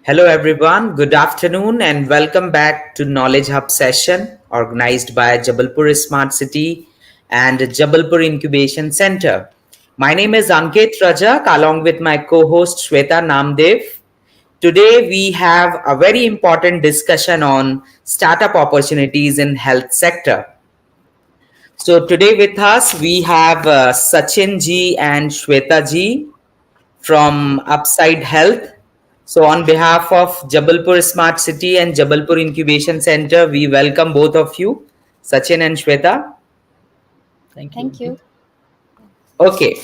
Hello, everyone. Good afternoon, and welcome back to Knowledge Hub session organized by Jabalpur Smart City and Jabalpur Incubation Center. My name is Ankit Rajak, along with my co-host Shweta Namdev. Today, we have a very important discussion on startup opportunities in health sector. So today with us we have Sachin ji and Shweta ji from Upside Health. So, on behalf of Jabalpur Smart City and Jabalpur Incubation Center, we welcome both of you, Sachin and Shweta. Thank you, Thank Ankit. you. Okay,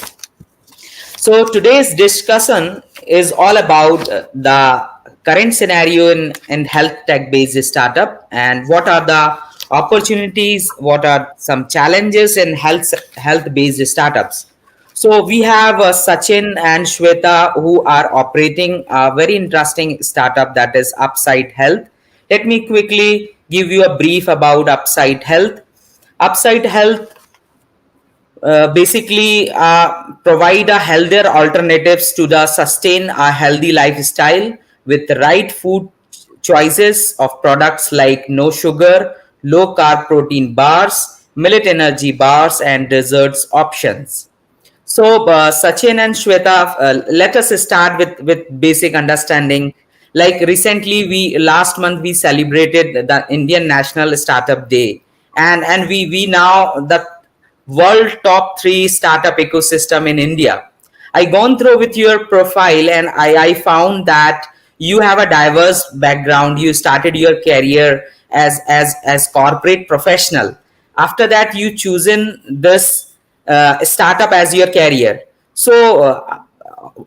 so today's discussion is all about the current scenario in health tech based startup and what are the opportunities, what are some challenges in health based startups. So we have Sachin and Shweta who are operating a very interesting startup that is Upside Health. Let me quickly give you a brief about Upside Health. Upside Health basically provide a healthier alternatives to the sustain a healthy lifestyle with the right food choices of products like no sugar, low carb protein bars, millet energy bars, and desserts options. So, Sachin and Shweta, let us start with basic understanding. Like recently, we last month we celebrated the Indian National Startup Day, and we now the world top three startup ecosystem in India. I gone through with your profile and I found that you have a diverse background. You started your career as corporate professional. After that, you chosen this startup as your career. So,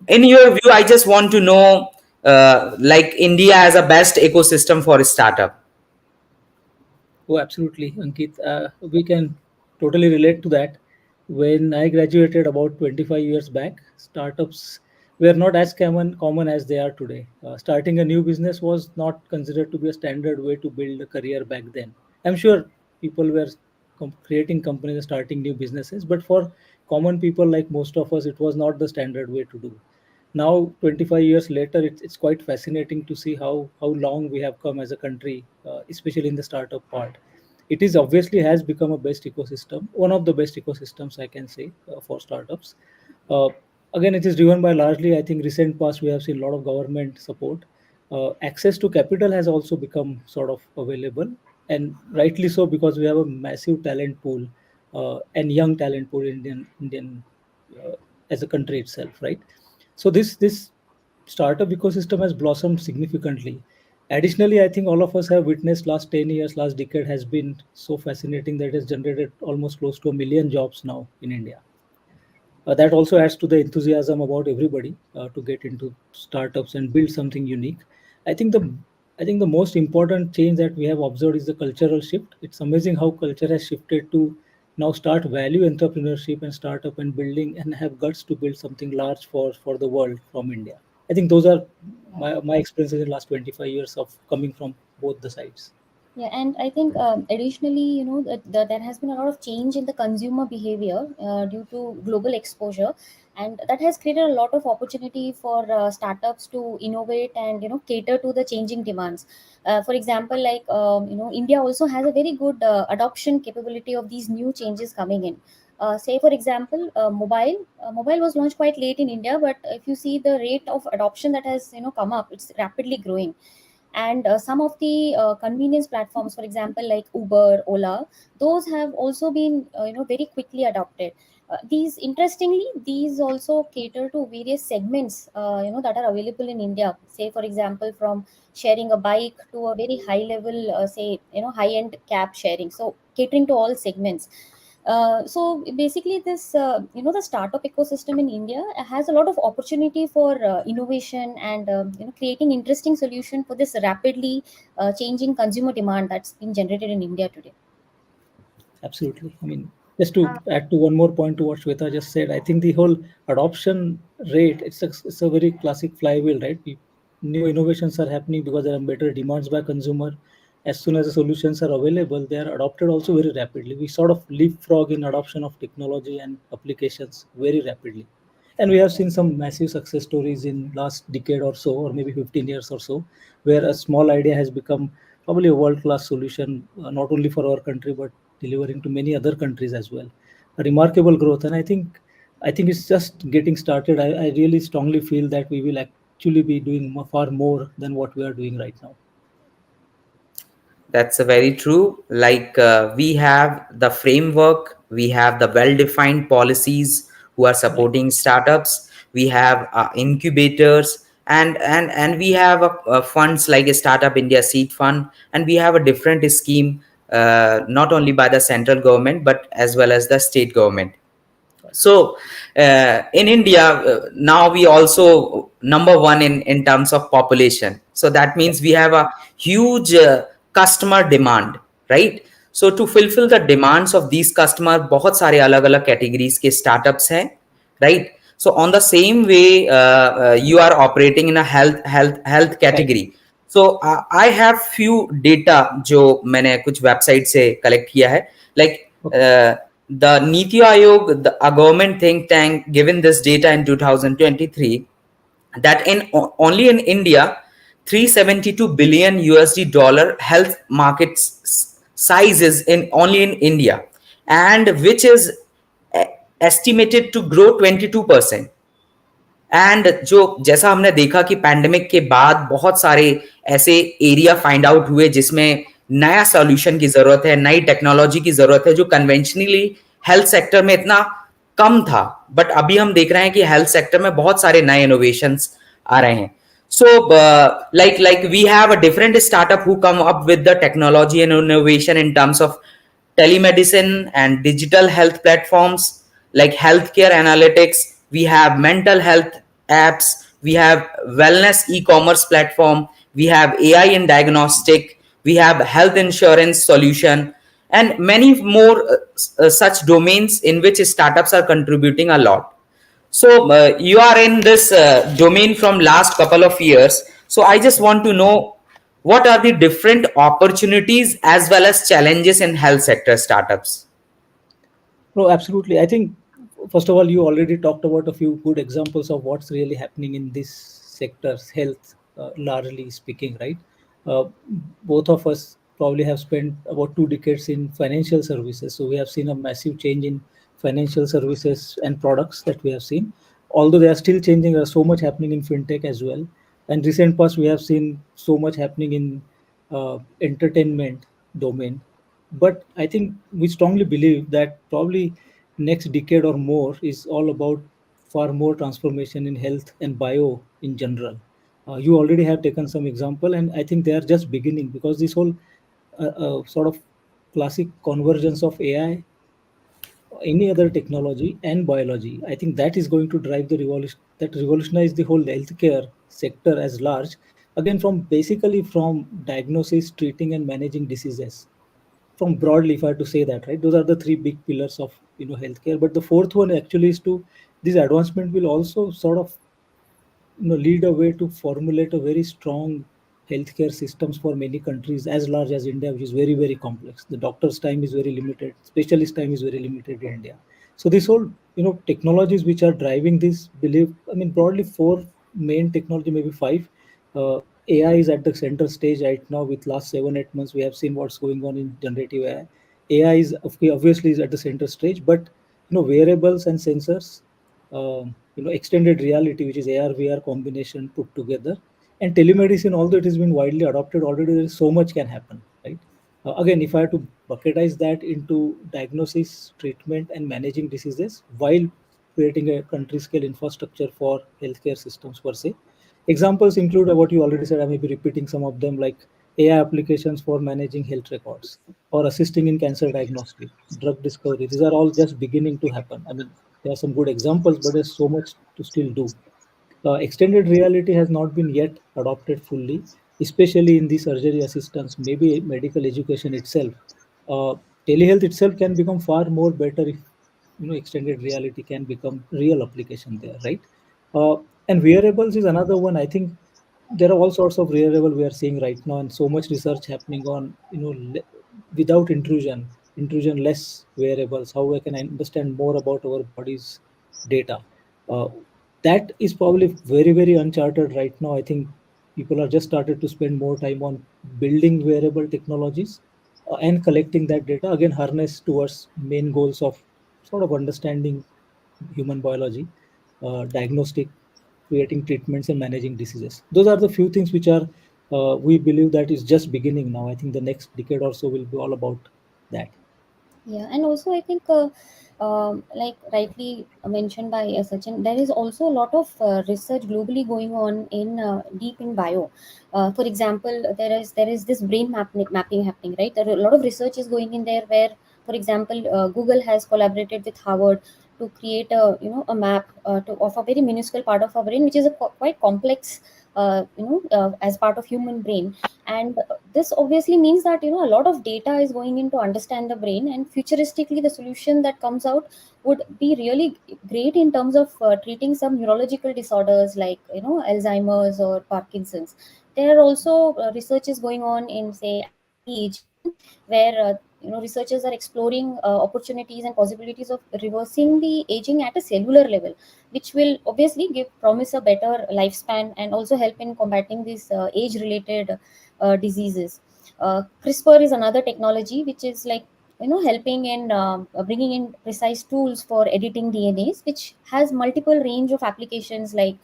in your view, I just want to know, like India as a best ecosystem for a startup. Oh, absolutely, Ankit. We can totally relate to that. When I graduated about 25 years back, startups were not as common as they are today. Starting a new business was not considered to be a standard way to build a career back then. I'm sure people were creating companies and starting new businesses, but for common people like most of us, it was not the standard way to do. Now 25 years later, it's quite fascinating to see how long we have come as a country, especially in the startup part. It is obviously has become a best ecosystem, one of the best ecosystems I can say, for startups. uh, Again, it is driven by largely, I think, recent past we have seen a lot of government support. Access to capital has also become sort of available, and rightly so, because we have a massive talent pool, and young talent pool in Indian uh, as a country itself, right? So this startup ecosystem has blossomed significantly. Additionally, I think all of us have witnessed last 10 years, last decade has been so fascinating that it has generated almost close to a million jobs now in India. That also adds to the enthusiasm about everybody to get into startups and build something unique. I think the I think the most important change that we have observed is the cultural shift. It's amazing how culture has shifted to now start value entrepreneurship and startup and building and have guts to build something large for the world from India. I think those are my experiences in the last 25 years of coming from both the sides. Yeah, and I think additionally, that there has been a lot of change in the consumer behavior due to global exposure, and that has created a lot of opportunity for startups to innovate and cater to the changing demands. For example, like India also has a very good adoption capability of these new changes coming in. Say for example, mobile was launched quite late in India, but if you see the rate of adoption that has come up, it's rapidly growing. And some of the convenience platforms, for example like Uber, Ola, those have also been very quickly adopted. These Interestingly, these also cater to various segments that are available in India. Say for example, from sharing a bike to a very high level, say high end cab sharing, so catering to all segments. So basically, this the startup ecosystem in India has a lot of opportunity for innovation and creating interesting solution for this rapidly changing consumer demand that's being generated in India today. Absolutely. I mean, just to add to one more point to what Shweta just said, I think the whole adoption rate, it's a very classic flywheel, right? New innovations are happening because there are better demands by consumer. As soon as the solutions are available, they are adopted also very rapidly. We sort of leapfrog in adoption of technology and applications very rapidly. And we have seen some massive success stories in last decade or so, or maybe 15 years or so, where a small idea has become probably a world class solution, not only for our country but delivering to many other countries as well. A remarkable growth, and I think it's just getting started. I really strongly feel that we will actually be doing far more than what we are doing right now. That's a very true. Like we have the framework, we have the well-defined policies who are Right. supporting startups. We have incubators, and we have funds like a Startup India Seed Fund, and we have a different scheme, not only by the central government but as well as the state government. Right. So in India, now we also number one in terms of population. So that Right. means we have a huge customer demand, right? So to fulfill the demands of these customers, बहुत सारे अलग अलग categories के startups हैं, right? So on the same way, you are operating in a health Right. category. So I have few data जो मैंने कुछ website से collect किया है, like Okay. the Niti Aayog, a government think tank, given this data in 2023 that in only in India, 372 billion USD dollar health market size is in only in India, and which is estimated to grow 22%. And जो जैसा हमने देखा कि pandemic के बाद बहुत सारे ऐसे एरिया फाइंड आउट हुए जिसमें नया सॉल्यूशन की जरूरत है, नई टेक्नोलॉजी की जरूरत है, जो कन्वेंशनली हेल्थ सेक्टर में इतना कम था, बट अभी हम देख रहे हैं कि हेल्थ सेक्टर में बहुत सारे नए इनोवेशंस आ रहे हैं. So, like we have a different startup who come up with the technology and innovation in terms of telemedicine and digital health platforms like healthcare analytics. We have mental health apps. We have wellness e-commerce platform. We have AI in diagnostic. We have health insurance solution and many more such domains in which startups are contributing a lot. So you are in this domain from last couple of years. So I just want to know what are the different opportunities as well as challenges in health sector startups. No, absolutely. I think, first of all, you already talked about a few good examples of what's really happening in this sector's health, largely speaking, right? Uh, Both of us probably have spent about 2 decades in financial services. So we have seen a massive change in financial services and products that we have seen. Although they are still changing, there's so much happening in fintech as well. And recent past, we have seen so much happening in entertainment domain. But I think we strongly believe that probably next decade or more is all about far more transformation in health and bio in general. You already have taken some example, and I think they are just beginning, because this whole sort of classic convergence of AI, any other technology and biology, I think that is going to drive the revolution, that revolutionize the whole healthcare sector as large. Again, from basically from diagnosis, treating, and managing diseases, from broadly, if I have to say that, right, those are the three big pillars of healthcare. But the fourth one actually is to, this advancement will also sort of lead a way to formulate a very strong healthcare systems for many countries as large as India, which is very, very complex. The doctor's time is very limited, specialist time is very limited in India. So this whole technologies which are driving this belief, I mean, broadly four main technology, maybe five. AI is at the center stage right now. With last 7 8 months, we have seen what's going on in generative AI. AI is obviously is at the center stage, but wearables and sensors, extended reality, which is AR VR combination put together, and telemedicine. Although it has been widely adopted already, there is so much can happen, right? Again, if I have to bucketize that into diagnosis, treatment, and managing diseases while creating a country scale infrastructure for healthcare systems per se. Examples include what you already said. I may be repeating some of them, like AI applications for managing health records or assisting in cancer diagnostic, drug discovery. These are all just beginning to happen. I mean, there are some good examples, but there's so much to still do. Extended reality has not been yet adopted fully, especially in the surgery assistance, maybe medical education itself. Uh, Telehealth itself can become far more better if extended reality can become real application there, right? Uh, and wearables is another one. I think there are all sorts of wearable we are seeing right now, and so much research happening on without intrusion less wearables. How I can understand more about our body's data. that is probably very, very uncharted right now. I think people are just started to spend more time on building wearable technologies and collecting that data, again harnessed towards main goals of sort of understanding human biology, diagnostic, creating treatments and managing diseases. Those are the few things which are, we believe that is just beginning now. I think the next decade or so will be all about that. Yeah, and also I think, like rightly mentioned by Sachin, there is also a lot of research globally going on in deep in bio. For example, there is this mapping happening, right? There are a lot of research is going in there where, for example, Google has collaborated with Harvard to create a a map of a very minuscule part of our brain, which is a quite complex as part of human brain. And this obviously means that a lot of data is going in to understand the brain, and futuristically the solution that comes out would be really great in terms of treating some neurological disorders like Alzheimer's or Parkinson's. There are also researches going on in, say, anti-aging, where researchers are exploring opportunities and possibilities of reversing the aging at a cellular level, which will obviously give promise a better lifespan and also help in combating these age related diseases. CRISPR is another technology which is like helping in bringing in precise tools for editing DNAs, which has multiple range of applications like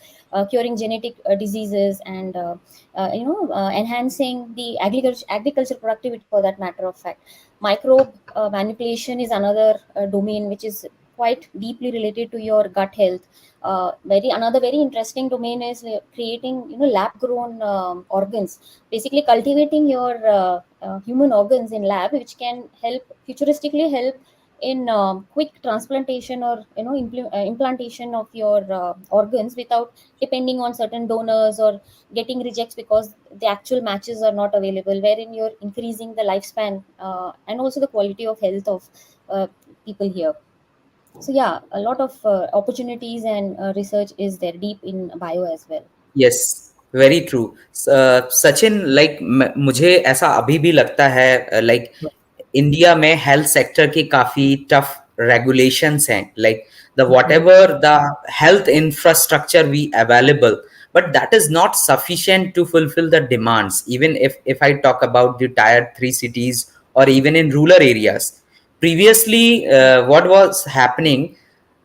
curing genetic diseases and enhancing the agriculture productivity, for that matter of fact. Microbe manipulation is another domain which is quite deeply related to your gut health. Very Another very interesting domain is creating lab grown organs, basically cultivating your human organs in lab, which can futuristically help in quick transplantation or implantation of your organs without depending on certain donors or getting rejects because the actual matches are not available, wherein you're increasing the lifespan and also the quality of health of uh, people here. So yeah, a lot of opportunities and research is there deep in bio as well. Yes, very true. Sachin, like मुझे ऐसा अभी भी लगता है, like India में health sector की काफी tough regulations हैं, like the whatever the health infrastructure we available, but that is not sufficient to fulfill the demands, even if I talk about the tier 3 cities or even in rural areas. Previously, what was happening,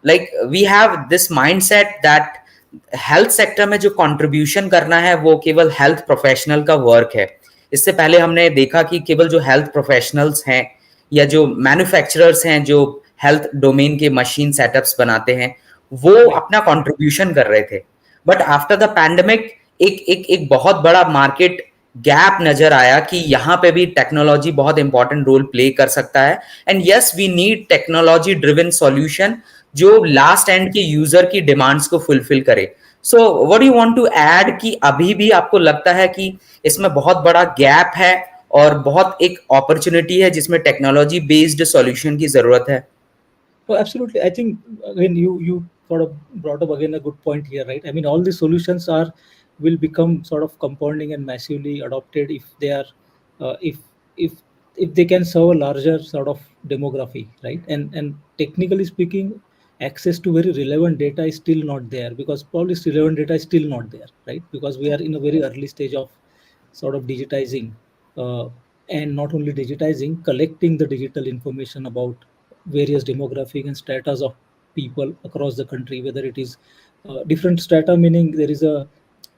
like we have this mindset that health sector में जो contribution करना है वो केवल health professional का work है। इससे पहले हमने देखा कि केवल जो हेल्थ प्रोफेशनल्स हैं या जो मैन्युफैक्चरर्स हैं जो हेल्थ डोमेन के मशीन सेटअप्स बनाते हैं वो Right. अपना कंट्रीब्यूशन कर रहे थे। बट आफ्टर द पैंडेमिक एक बहुत बड़ा मार्केट गैप नजर आया कि यहाँ पे भी टेक्नोलॉजी बहुत इंपॉर्टेंट रोल प्ले कर सकता है। And yes, we need technology driven solution जो लास्ट एंड के यूजर की डिमांड्स को फुलफिल करे। So what you want to add कि अभी भी आपको लगता है कि इसमें बहुत बड़ा गैप है और बहुत एक अपॉर्चुनिटी है जिसमें टेक्नोलॉजी बेस्ड सॉल्यूशन की जरूरत है? Oh, absolutely. I think again you sort of brought up again a good point here, right? I mean, all the solutions are will become sort of compounding and massively adopted if they are uh, if if if they can serve a larger sort of demography, right? And technically speaking, access to very relevant data is still not there because probably relevant data is still not there, right? Because we are in a very early stage of sort of digitizing, uh, and not only digitizing, collecting the digital information about various demographic and stratas of people across the country, whether it is different strata, meaning there is a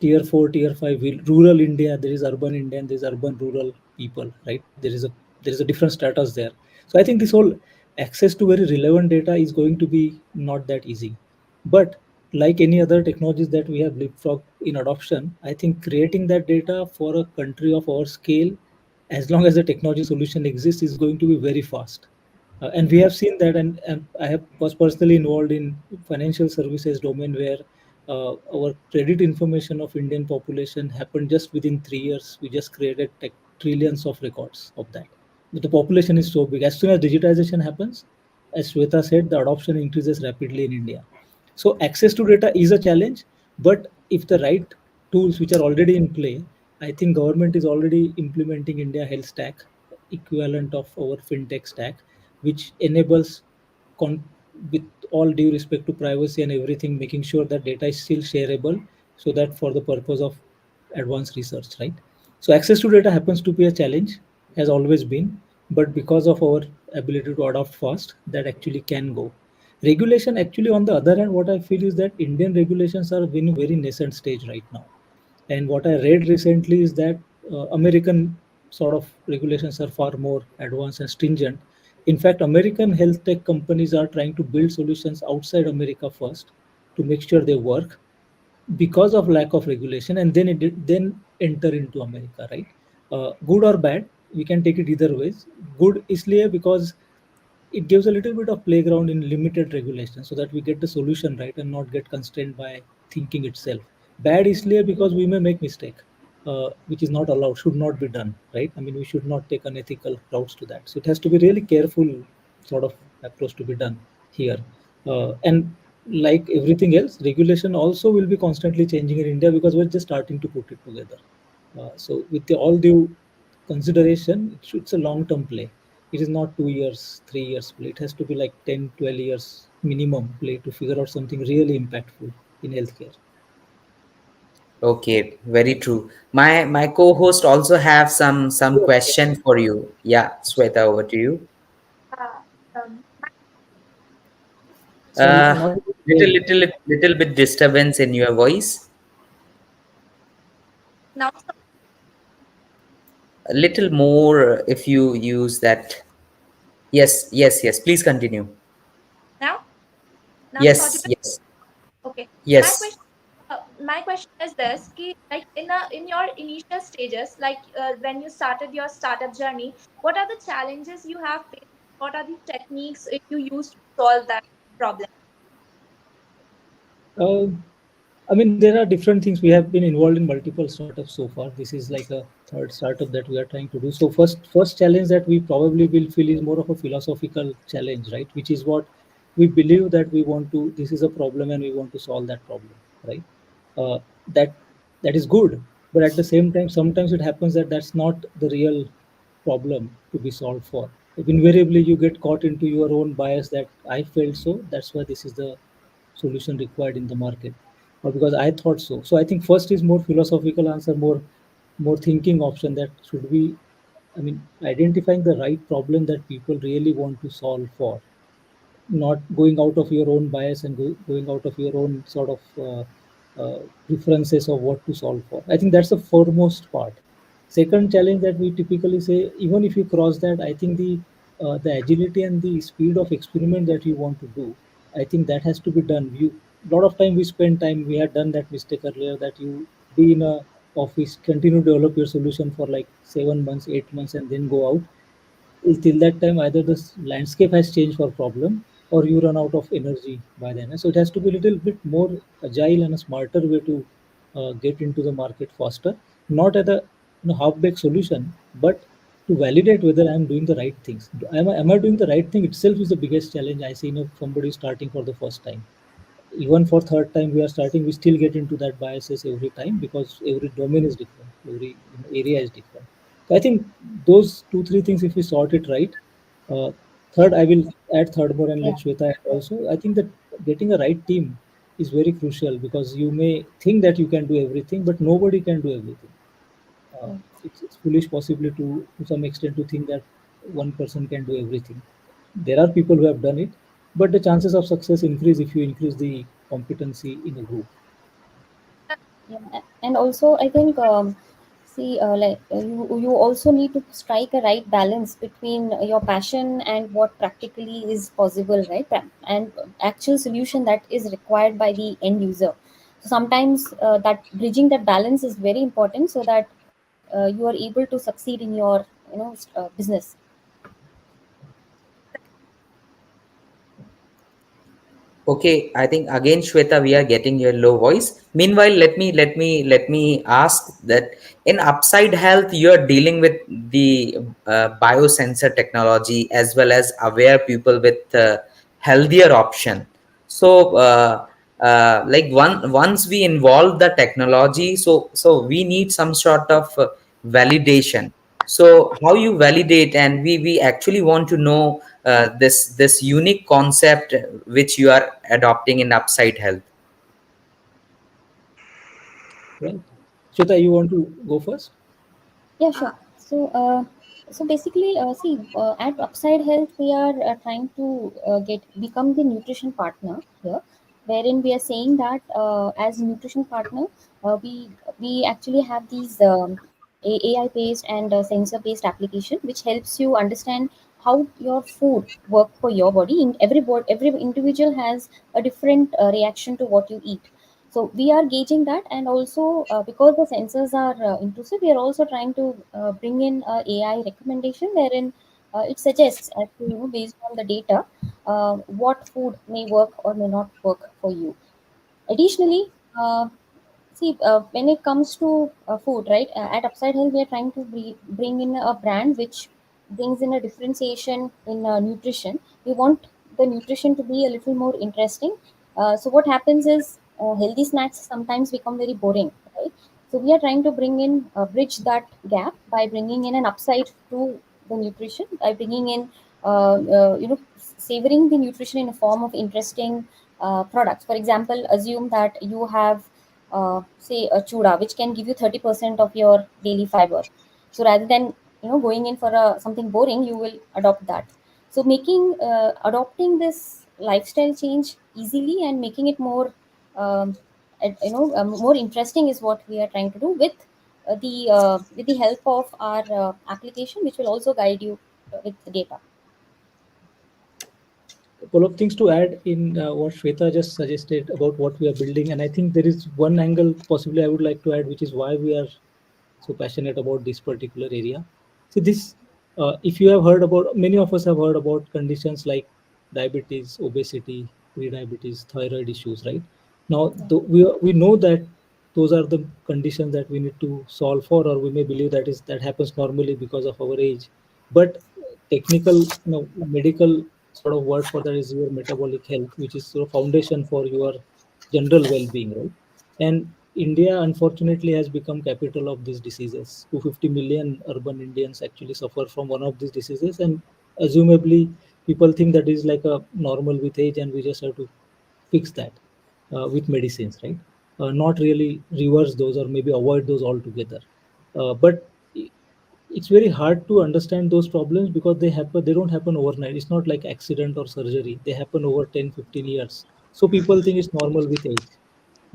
tier 4, tier 5 rural India, there is urban India, and there is urban rural people, right? There is a different stratas there. So I think this whole access to very relevant data is going to be not that easy. But like any other technologies that we have leapfrogged in adoption, I think creating that data for a country of our scale, as long as the technology solution exists, is going to be very fast. And we have seen that, and was personally involved in financial services domain where our credit information of Indian population happened just within 3 years. We just created trillions of records of that. But the population is so big. As soon as digitization happens, as Shweta said, the adoption increases rapidly in India. So access to data is a challenge, but if the right tools which are already in play, I think government is already implementing India Health Stack, equivalent of our fintech stack, which enables con- with all due respect to privacy and everything, making sure that data is still shareable, so that for the purpose of advanced research, right? So access to data happens to be a challenge, has always been, but because of our ability to adopt fast, that actually can go. Regulation, actually, on the other hand, what I feel is that Indian regulations are in a very nascent stage right now. And what I read recently is that American sort of regulations are far more advanced and stringent. In fact, American health tech companies are trying to build solutions outside America first to make sure they work because of lack of regulation, and then then enter into America, right? Good or bad, we can take it either ways. Good isliye because it gives a little bit of playground in limited regulation so that we get the solution right and not get constrained by thinking itself. Bad is clear because we may make mistake, which is not allowed, should not be done, right? I mean, we should not take unethical routes to that. So it has to be really careful sort of approach to be done here. And like everything else, regulation also will be constantly changing in India because we're just starting to put it together. So with all due consideration, it's a long-term play. It is not 2 years, 3 years play. It has to be like 10, 12 years minimum play to figure out something really impactful in healthcare. Okay, very true. My co-host also have some question for you. Yeah, Sweta, over to you. Sorry, Uh, not able to hear little you. little little bit disturbance in your voice. A little more if you use that. Yes, yes, yes. Please continue. Yes, yes, yes. Uh, I mean, there are different things. We have been involved in multiple startups so far. This is like a third startup that we are trying to do. So first challenge that we probably will feel is more of a philosophical challenge, right? Which is what we believe that we want to. This is a problem, and we want to solve that problem, right? Uh, that that is good, but at the same time, sometimes it happens that that's not the real problem to be solved for. Invariably, you get caught into your own bias that I felt so. That's why this is the solution required in the market, or because I thought so. So I think first is more philosophical answer, more thinking option, that should we, I mean, identifying the right problem that people really want to solve for, not going out of your own bias and going out of your own sort of preferences of what to solve for. I think that's the foremost part. Second challenge that we typically say, even if you cross that, I think the agility and the speed of experiment that you want to do, I think that has to be done. You, a lot of time we spend time. We had done that mistake earlier, that you be in a office, continue to develop your solution for like 7 months, 8 months, and then go out. Till that time, either the landscape has changed for problem, or you run out of energy by then. So it has to be a little bit more agile and a smarter way to get into the market faster, not at a half-baked solution, but to validate whether I'm doing the right things. Am I doing the right thing itself is the biggest challenge I see if somebody starting for the first time. Even for third time we are starting, we still get into that biases every time because every domain is different, every area is different. So I think those two three things, if we sort it right, uh, third I will add third more and Yeah. let Shweta add also. I think that getting a right team is very crucial, because you may think that you can do everything, but nobody can do everything. uh, Yeah. it's foolish possibly to some extent to think that one person can do everything. There are people who have done it, but the chances of success increase if you increase the competency in a group. Yeah, and also I think see you also need to strike a right balance between your passion and what practically is possible, right? And actual solution that is required by the end user. So sometimes that bridging that balance is very important so that you are able to succeed in your business. Okay, I think again, Shweta, we are getting your low voice. Meanwhile, let me ask that in Upside Health, you are dealing with the biosensor technology as well as aware people with healthier option. So, like once we involve the technology, so we need some sort of validation. So how you validate, and we actually want to know this unique concept which you are adopting in Upside Health. Right. Shweta, you want to go first? Yeah, sure. So basically, see, at Upside Health, we are trying to get become the nutrition partner here, wherein we are saying that as nutrition partner, we actually have these AI based and sensor based application, which helps you understand how your food work for your body. In every individual has a different reaction to what you eat. So we are gauging that, and also because the sensors are intrusive, we are also trying to bring in AI recommendation, wherein it suggests as to, based on the data, what food may work or may not work for you. Additionally, see, when it comes to food, right, at Upside Hill, we are trying to bring in a brand which brings in a differentiation in nutrition. We want the nutrition to be a little more interesting. So, what happens is healthy snacks sometimes become very boring, right? So, we are trying to bring in, bridge that gap by bringing in an upside to the nutrition, by bringing in, savoring the nutrition in a form of interesting products. For example, assume that you have say a chuda which can give you 30% of your daily fiber. So rather than going in for a something boring, you will adopt that. So making adopting this lifestyle change easily and making it more more interesting is what we are trying to do with the help of our application, which will also guide you with the data. A couple of things to add in what Shweta just suggested about what we are building. And I think there is one angle possibly I would like to add, which is why we are so passionate about this particular area. So this, if you have heard about, many of us have heard about conditions like diabetes, obesity, pre-diabetes, thyroid issues, right? Now, we know that those are the conditions that we need to solve for, or we may believe that happens normally because of our age. But technical, medical sort of word for that is your metabolic health, which is sort of foundation for your general well-being, right? And India, unfortunately, has become capital of these diseases. 250 million urban Indians actually suffer from one of these diseases, and assumably, people think that is like a normal with age, and we just have to fix that with medicines, right? Not really reverse those or maybe avoid those altogether. But it's very hard to understand those problems because they don't happen overnight. It's not like accident or surgery. They happen over 10, 15 years. So people think it's normal with age,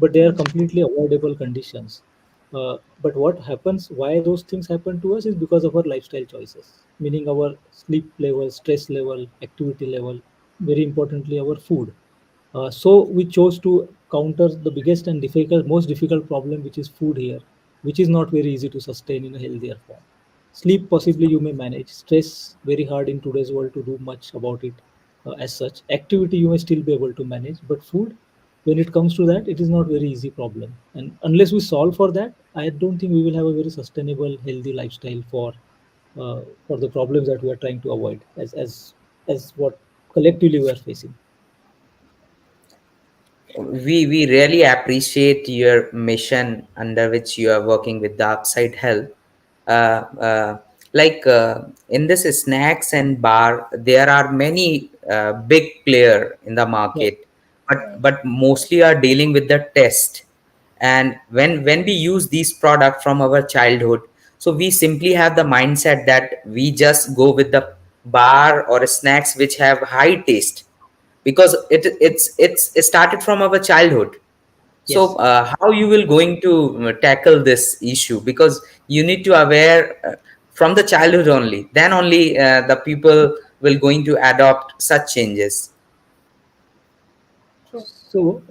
but they are completely avoidable conditions. But what happens, why those things happen to us is because of our lifestyle choices, meaning our sleep level, stress level, activity level, very importantly, our food. So we chose to counter the biggest and most difficult problem, which is food here, which is not very easy to sustain in a healthier form. Sleep, possibly you may manage. Stress, very hard in today's world to do much about it as such. Activity, you may still be able to manage, but food, when it comes to that, it is not very easy problem. And unless we solve for that, I don't think we will have a very sustainable, healthy lifestyle for the problems that we are trying to avoid as what collectively we are facing. We really appreciate your mission under which you are working with the Upside Health. uh, uh, in this snacks and bar, there are many big player in the Right. market, but Right. mostly are dealing with the test. And when we use these product from our childhood, so we simply have the mindset that we just go with the bar or snacks which have high taste, because it started from our childhood. So Yes. how you will going to tackle this issue, because you need to aware from the childhood only, then only the people will going to adopt such changes. True. So,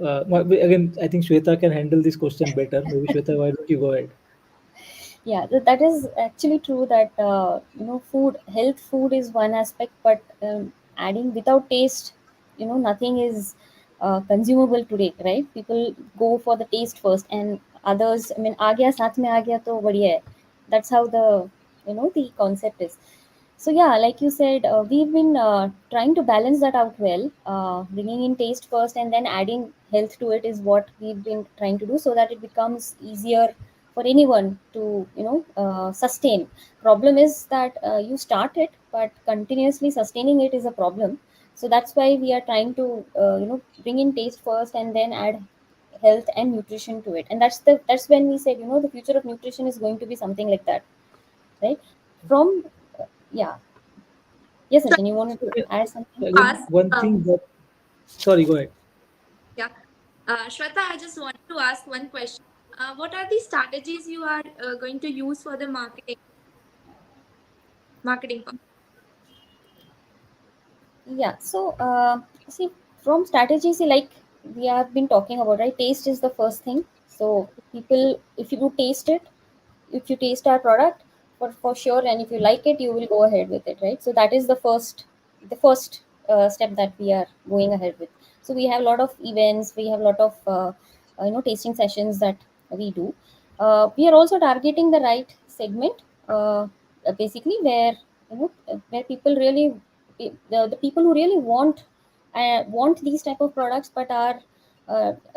again, I think Shweta can handle this question better. Maybe Shweta, why don't you go ahead? Yeah, that is actually true that food health food is one aspect, but adding without taste, nothing is consumable today, right? People go for the taste first, and others, I mean, aa gaya saath mein aa gaya to badhiya hai. That's how the concept is. So yeah, like you said, we've been trying to balance that out well. Bringing in taste first and then adding health to it is what we've been trying to do, so that it becomes easier for anyone to sustain. Problem is that you start it, but continuously sustaining it is a problem. So that's why we are trying to bring in taste first and then add health and nutrition to it. And that's when we said, the future of nutrition is going to be something like that, right? From yeah. Yes, So, Sachin, you wanted to again, add something? again, Ask, one thing that, sorry, go ahead. yeah, Shweta, I just wanted to ask one question. What are the strategies you are going to use for the marketing part? Yeah. So, see, from strategy, see, like we have been talking about, right? Taste is the first thing. So, people, if you do taste it, if you taste our product, for sure, and if you like it, you will go ahead with it, right? So that is the first step that we are going ahead with. So we have a lot of events, we have a lot of tasting sessions that we do. We are also targeting the right segment, basically where where people really, the people who really want these type of products but are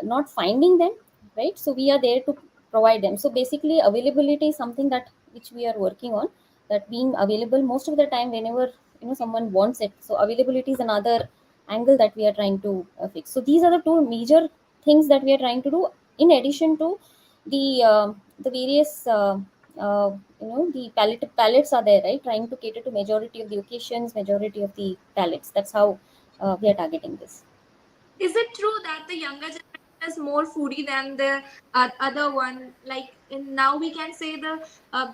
not finding them, right? So we are there to provide them. So basically availability is something that which we are working on, that being available most of the time whenever someone wants it. So availability is another angle that we are trying to fix. So these are the two major things that we are trying to do, in addition to the various the palettes are there, right? Trying to cater to majority of the occasions, majority of the palettes. That's how we are targeting this. Is it true that the younger generation is more foodie than the other one? Like now we can say the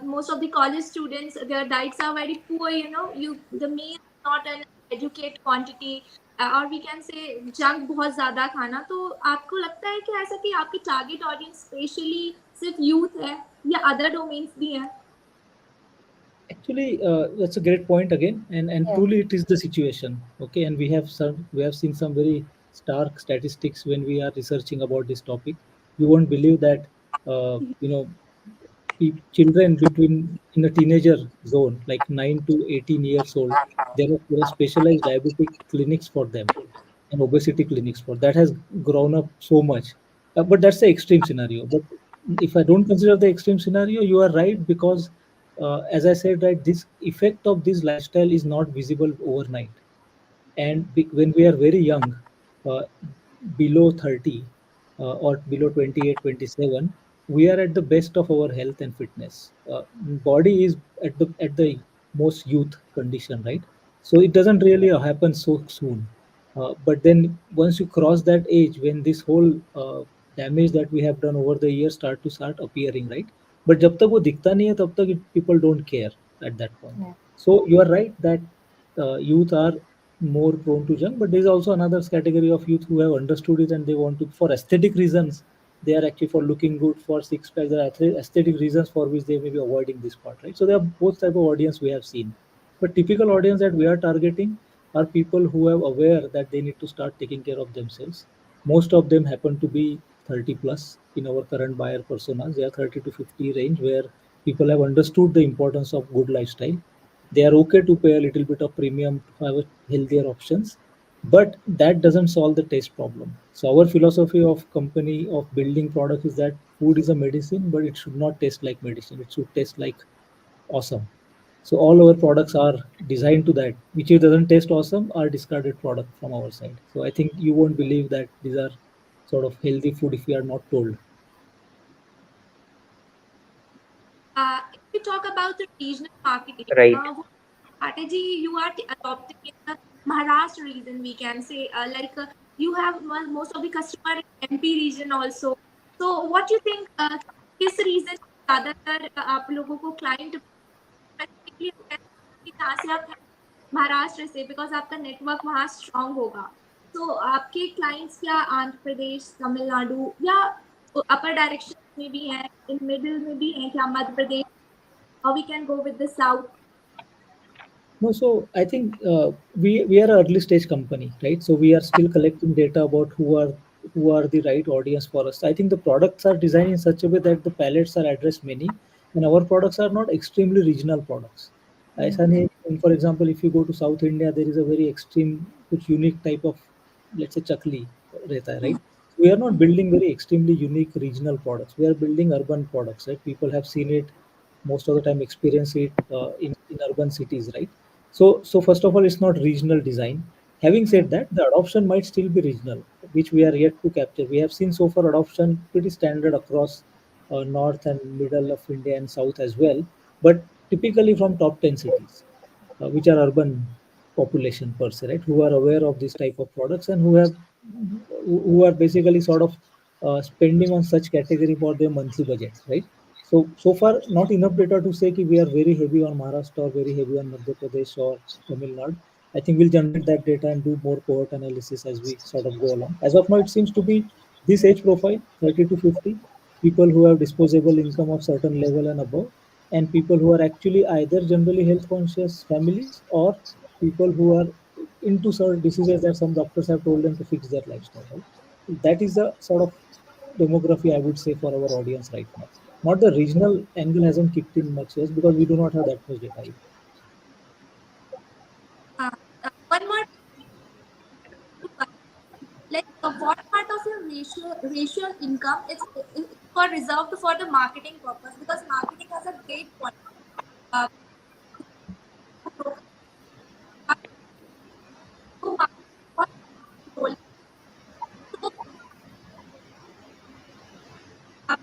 most of the college students, their diets are very poor. You know, the meal is not an educate quantity, or we can say junk बहुत ज़्यादा खाना. तो आपको लगता है कि ऐसा कि आपकी target audience specially सिर्फ youth है या other domains भी हैं? Actually, that's a great point again, and Yeah. truly it is the situation. Okay, and we have seen some very stark statistics when we are researching about this topic. You won't believe that children between in the teenager zone, like 9 to 18 years old, there are specialized diabetic clinics for them and obesity clinics for that has grown up so much. But that's the extreme scenario. But if I don't consider the extreme scenario, you are right because, as I said, right, this effect of this lifestyle is not visible overnight. And when we are very young, uh, below 30 or below 28, 27, we are at the best of our health and fitness. Body is at the most youth condition, right? So it doesn't really happen so soon. But then once you cross that age, when this whole damage that we have done over the years start appearing, right? But जब तक वो दिखता नहीं है तब तक people don't care at that point. Yeah. So you are right that youth are more prone to junk, but there is also another category of youth who have understood it and they want to, for aesthetic reasons, they are actually for looking good, for six packs, there are aesthetic reasons for which they may be avoiding this part, right? So there are both type of audience we have seen. But typical audience that we are targeting are people who are aware that they need to start taking care of themselves. Most of them happen to be 30 plus in our current buyer personas. They are 30 to 50 range where people have understood the importance of good lifestyle. They are okay to pay a little bit of premium to have healthier options, but that doesn't solve the taste problem. So our philosophy of company of building products is that food is a medicine, but it should not taste like medicine. It should taste like awesome. So all our products are designed to that. Which if doesn't taste awesome are discarded product from our side. So I think you won't believe that these are sort of healthy food if you are not told. If we talk about the regional marketing, Right. what strategy you are adopting in the Maharashtra region, we can say, you have most of the customer in MP region also. So what you think, किस region ज़्यादातर आप लोगों को client specifically जहाँ से आप महाराष्ट्र से, because आपका नेटवर्क वहाँ स्ट्रांग होगा. तो आपके क्लाइंट्स क्या आंध्र प्रदेश, तमिलनाडु या अपर डायरेक्शन में भी हैं, इन मिडिल में भी हैं क्या, Madhya Pradesh, or we can go with the south? No, so I think we are an early stage company, right? So we are still collecting data about who are the right audience for us. I think the products are designed in such a way that the palettes are addressed many, and our products are not extremely regional products. ऐसा नहीं है कि, for example, if you go to South India, there is a very extreme, कुछ unique type of, let's say, chakli रहता है, right? we are not building very extremely unique regional products. We are building urban products, right? People have seen it most of the time, experience it in urban cities, right? So first of all, it's not regional design. Having said that, the adoption might still be regional, which we are yet to capture. We have seen so far adoption pretty standard across north and middle of India and south as well, but typically from top 10 cities, which are urban population per se, right? Who are aware of this type of products and who are basically sort of spending on such category for their monthly budgets, right? So far, not enough data to say that we are very heavy on Maharashtra or very heavy on Madhya Pradesh or Tamil Nadu. I think we'll generate that data and do more cohort analysis as we sort of go along. As of now, it seems to be this age profile, 30 to 50, people who have disposable income of certain level and above, and people who are actually either generally health conscious families or people who are into certain diseases that some doctors have told them to fix their lifestyle, right? That is the sort of demography I would say for our audience right now. Not the regional angle hasn't kicked in much yet because we do not have that much data yet. One more, like what part of your ratio income is for reserved for the marketing purpose, because marketing has a great point. Uh, to market for role. So, uh,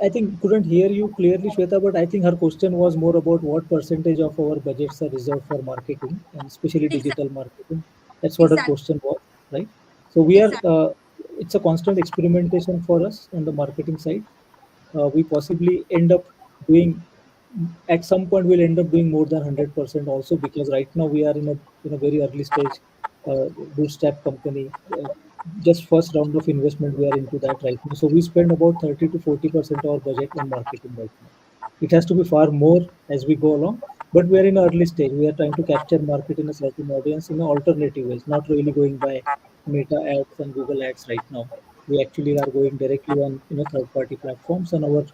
I think couldn't hear you clearly, Shweta, but I think her question was more about what percentage of our budgets are reserved for marketing and especially exactly, digital marketing. That's what her exactly, question was, right? So we are, exactly. it's a constant experimentation for us on the marketing side. We possibly end up doing at some point we'll end up doing more than 100% also, because right now we are in a very early stage bootstrap company. Just first round of investment we are into that right now, so we spend about 30 to 40% of our budget on marketing right now. It has to be far more as we go along, but we are in early stage. We are trying to capture market in a certain audience in an alternative ways, not really going by Meta ads and Google ads right now. We actually are going directly on third party platforms and our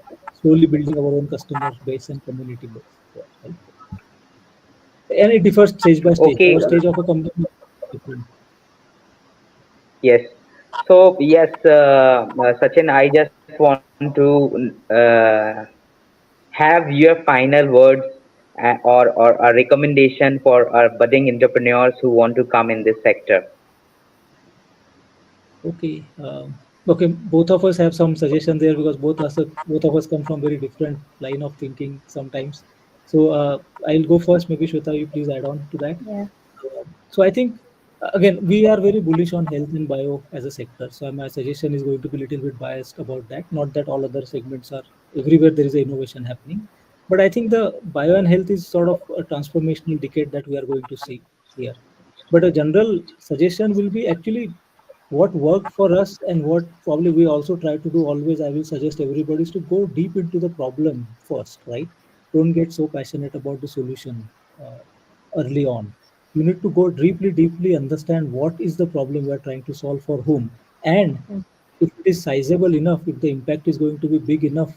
slowly building our own customer base and community base there, right? And it differs stage by stage. Okay. Our stage of a company is different. Yes. So yes, Sachin, I just want to have your final words or a recommendation for our budding entrepreneurs who want to come in this sector. Okay. Okay. Both of us have some suggestion there because both of us come from very different line of thinking sometimes. So I'll go first. Maybe Shweta, you please add on to that. Yeah. So I think again we are very bullish on health and bio as a sector. So my suggestion is going to be a little bit biased about that. Not that all other segments are everywhere there is a innovation happening, but I think the bio and health is sort of a transformational decade that we are going to see here. But a general suggestion will be actually what worked for us and what probably we also try to do always. I will suggest everybody is to go deep into the problem first, right? Don't get so passionate about the solution uh, early on. You need to go deeply understand what is the problem we are trying to solve for whom, and Mm. if it is sizable enough, if the impact is going to be big enough,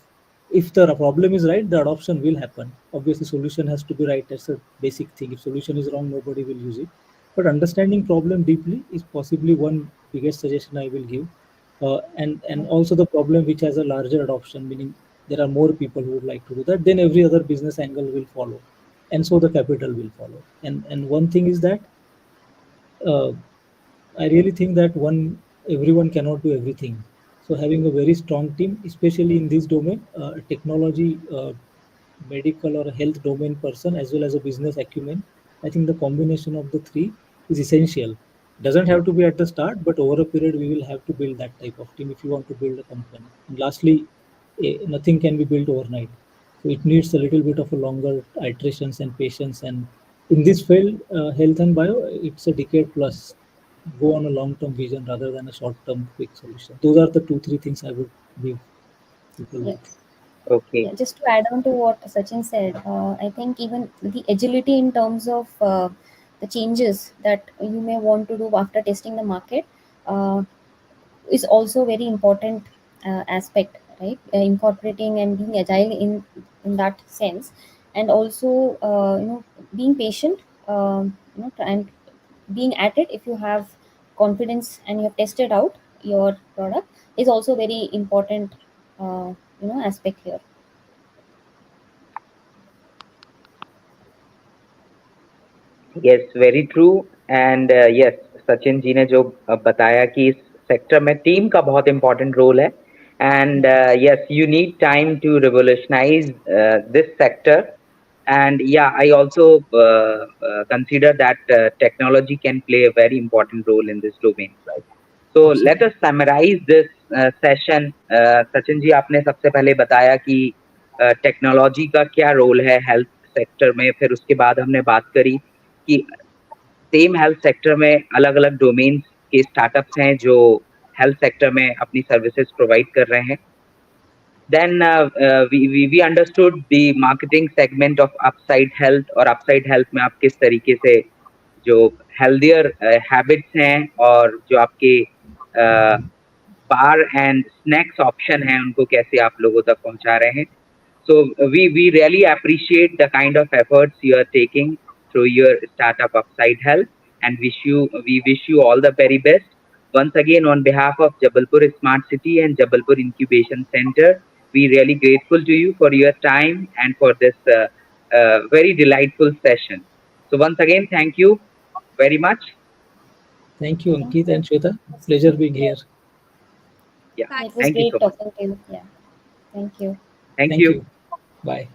if the problem is right, the adoption will happen. Obviously solution has to be right. That's a basic thing. If solution is wrong, nobody will use it. But understanding problem deeply is possibly one biggest suggestion I will give. And also the problem which has a larger adoption, meaning there are more people who would like to do that, then every other business angle will follow, and so the capital will follow. And one thing is that uh, I really think that everyone cannot do everything. So having a very strong team, especially in this domain, technology, medical or health domain person, as well as a business acumen, I think the combination of the three is essential. Doesn't have to be at the start, but over a period, we will have to build that type of team if you want to build a company. And lastly, nothing can be built overnight. So it needs a little bit of a longer iterations and patience. And in this field, health and bio, it's a decade plus. Go on a long-term vision rather than a short-term quick solution. Those are the two, three things I would leave people Yeah. with. Okay. Yeah, just to add on to what Sachin said, I think even the agility in terms of the changes that you may want to do after testing the market uh, is also very important aspect, right? Incorporating and being agile in that sense, and also being patient and being at it, if you have confidence and you have tested out your product, is also very important aspect here. Yes very true and yes Sachin ji ने जो बताया कि इस sector में team का बहुत important role है and yes you need time to revolutionise this sector and yeah I also consider that technology can play a very important role in this domain, right? So let Absolutely. us summarize this session. Sachin ji आपने सबसे पहले बताया कि technology का क्या role है health sector में, फिर उसके बाद हमने बात करी कि सेम हेल्थ सेक्टर में अलग अलग डोमेन्स के स्टार्टअप्स हैं जो हेल्थ सेक्टर में अपनी सर्विसेज प्रोवाइड कर रहे हैं. Then we understood the marketing segment of Upside Health और Upside Health में आप किस तरीके से जो healthier habits हैं और जो आपके बार एंड स्नैक्स ऑप्शन हैं उनको कैसे आप लोगों तक पहुंचा रहे हैं. So we really appreciate the kind of efforts you are taking through your startup Upside Health and we wish you all the very best. Once again, on behalf of Jabalpur Smart City and Jabalpur Incubation Center, we really grateful to you for your time and for this very delightful session. So once again, thank you very much. Thank you, Thank Ankit you. and Shweta. Pleasure being here. Yeah, It was thank you great so much. talking to you. Yeah. Thank you. Thank Thank you. you. Bye.